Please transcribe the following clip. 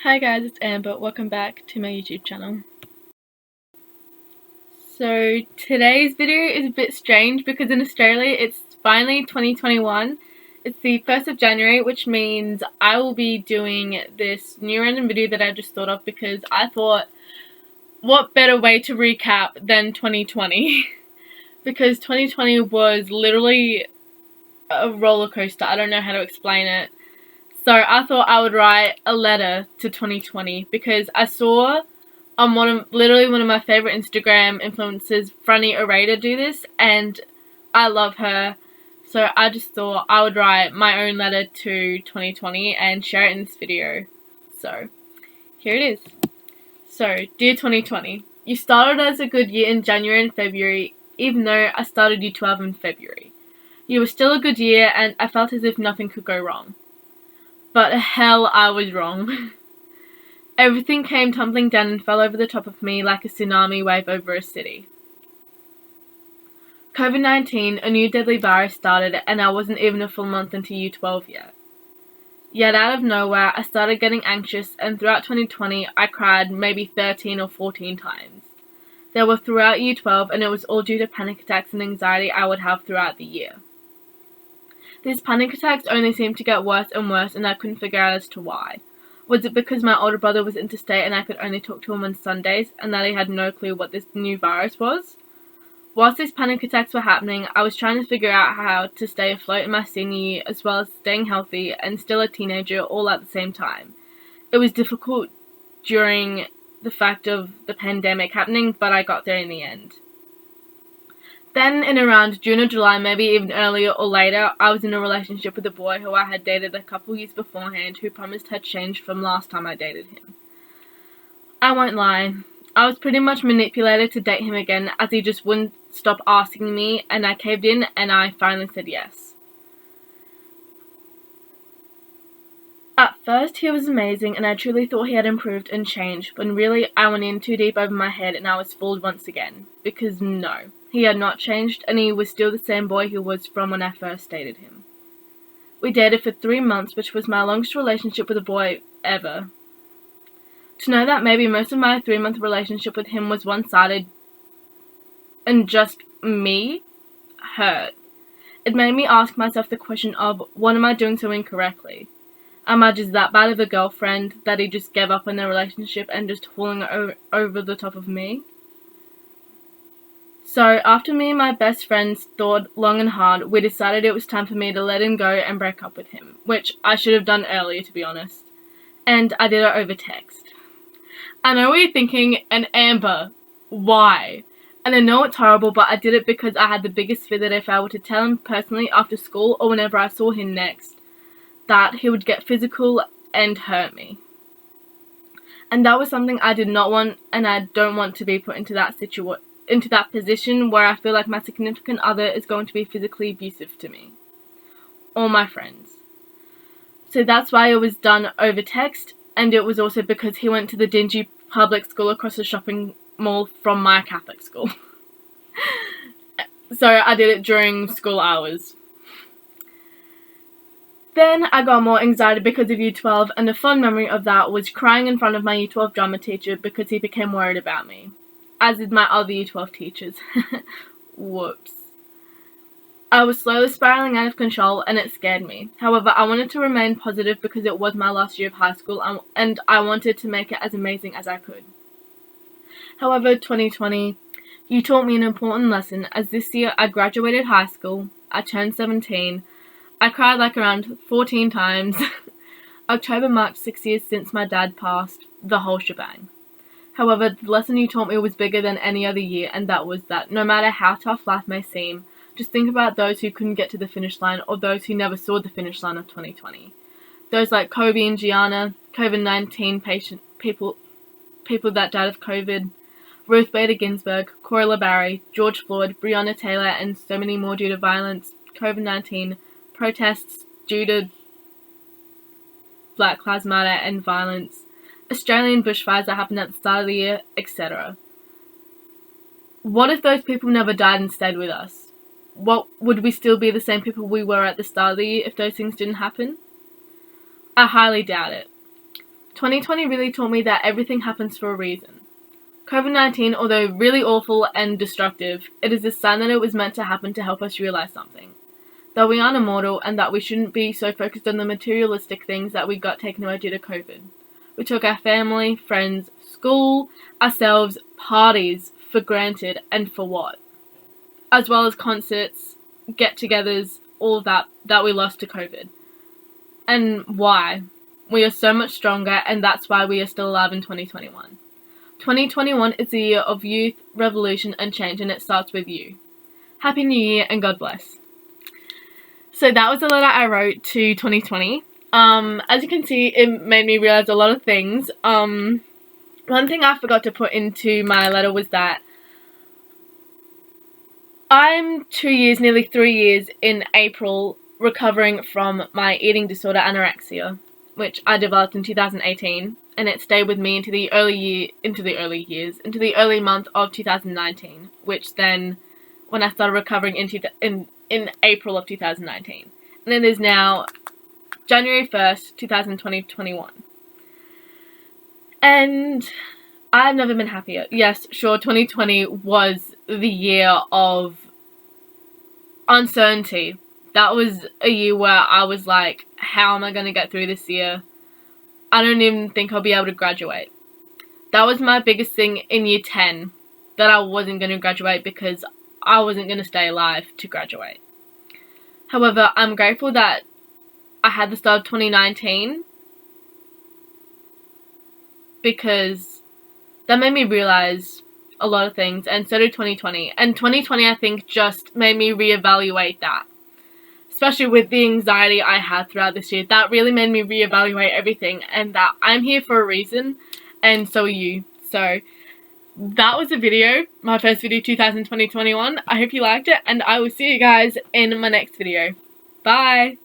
Hi guys, it's Amber. Welcome back to my YouTube channel. So today's video is a bit strange because in Australia it's finally 2021. It's the 1st of January, which means I will be doing this new random video that I just thought of because I thought, what better way to recap than 2020? Because 2020 was literally a roller coaster. I don't know how to explain it. So I thought I would write a letter to 2020 because I saw on one of my favorite Instagram influencers, Franny Orator, do this, and I love her. So I just thought I would write my own letter to 2020 and share it in this video. So here it is. So, dear 2020, you started as a good year in January and February, even though I started year 12 in February. You were still a good year, and I felt as if nothing could go wrong. But hell, I was wrong. Everything came tumbling down and fell over the top of me like a tsunami wave over a city. COVID-19, a new deadly virus, started, and I wasn't even a full month into year 12 yet. Yet out of nowhere, I started getting anxious, and throughout 2020, I cried maybe 13 or 14 times. They were throughout year 12, and it was all due to panic attacks and anxiety I would have throughout the year. These panic attacks only seemed to get worse and worse, and I couldn't figure out as to why. Was it because my older brother was interstate and I could only talk to him on Sundays, and that he had no clue what this new virus was? Whilst these panic attacks were happening, I was trying to figure out how to stay afloat in my senior year, as well as staying healthy and still a teenager all at the same time. It was difficult during the fact of the pandemic happening, but I got there in the end. Then, in around June or July, maybe even earlier or later, I was in a relationship with a boy who I had dated a couple years beforehand, who promised had changed from last time I dated him. I won't lie, I was pretty much manipulated to date him again, as he just wouldn't stop asking me, and I caved in, and I finally said yes. At first, he was amazing, and I truly thought he had improved and changed, when really I went in too deep over my head, and I was fooled once again. Because no, he had not changed, and he was still the same boy he was from when I first dated him. We dated for 3 months, which was my longest relationship with a boy ever. To know that maybe most of my 3-month relationship with him was one-sided and just me hurt. It made me ask myself the question of, what am I doing so incorrectly? Am I just that bad of a girlfriend that he just gave up on their relationship and just falling over the top of me? So, after me and my best friends thought long and hard, we decided it was time for me to let him go and break up with him, which I should have done earlier, to be honest. And I did it over text. I know what you're thinking, and Amber, why? And I know it's horrible, but I did it because I had the biggest fear that if I were to tell him personally after school or whenever I saw him next, that he would get physical and hurt me. And that was something I did not want, and I don't want to be put into that position where I feel like my significant other is going to be physically abusive to me or my friends. So that's why it was done over text, and it was also because he went to the dingy public school across the shopping mall from my Catholic school. So I did it during school hours. Then I got more anxiety because of year 12, and a fond memory of that was crying in front of my year 12 drama teacher because he became worried about me. As did my other year 12 teachers. Whoops. I was slowly spiraling out of control, and it scared me. However, I wanted to remain positive because it was my last year of high school, and I wanted to make it as amazing as I could. However, 2020, you taught me an important lesson, as this year I graduated high school, I turned 17, I cried like around 14 times. October marked 6 years since my dad passed, the whole shebang. However, the lesson you taught me was bigger than any other year, and that was that no matter how tough life may seem, just think about those who couldn't get to the finish line or those who never saw the finish line of 2020. Those like Kobe and Gianna, COVID-19 people that died of COVID, Ruth Bader Ginsburg, Cora Barry, George Floyd, Breonna Taylor, and so many more due to violence, COVID-19, protests due to Black Lives Matter and violence, Australian bushfires that happened at the start of the year, etc. What if those people never died and stayed with us? What, would we still be the same people we were at the start of the year if those things didn't happen? I highly doubt it. 2020 really taught me that everything happens for a reason. COVID-19, although really awful and destructive, it is a sign that it was meant to happen to help us realize something. That we aren't immortal and that we shouldn't be so focused on the materialistic things that we got taken away due to COVID. We took our family, friends, school, ourselves, parties for granted, and for what? As well as concerts, get-togethers, all of that we lost to COVID. And why? We are so much stronger, and that's why we are still alive in 2021. 2021 is the year of youth, revolution, and change, and it starts with you. Happy New Year, and God bless. So that was the letter I wrote to 2020. As you can see, it made me realize a lot of things. One thing I forgot to put into my letter was that I'm 2 years, nearly 3 years in April, recovering from my eating disorder, anorexia, which I developed in 2018, and it stayed with me into the early month of 2019, which then, when I started recovering in April of 2019, and it is now January 1st, 2021. And I've never been happier. Yes, sure, 2020 was the year of uncertainty. That was a year where I was like, how am I going to get through this year? I don't even think I'll be able to graduate. That was my biggest thing in year 10, that I wasn't going to graduate because I wasn't going to stay alive to graduate. However, I'm grateful that I had the start of 2019 because that made me realize a lot of things, and so did 2020. And 2020, I think, just made me reevaluate that. Especially with the anxiety I had throughout this year. That really made me reevaluate everything, and that I'm here for a reason, and so are you. So that was the video, my first video 2020-21. I hope you liked it, and I will see you guys in my next video. Bye!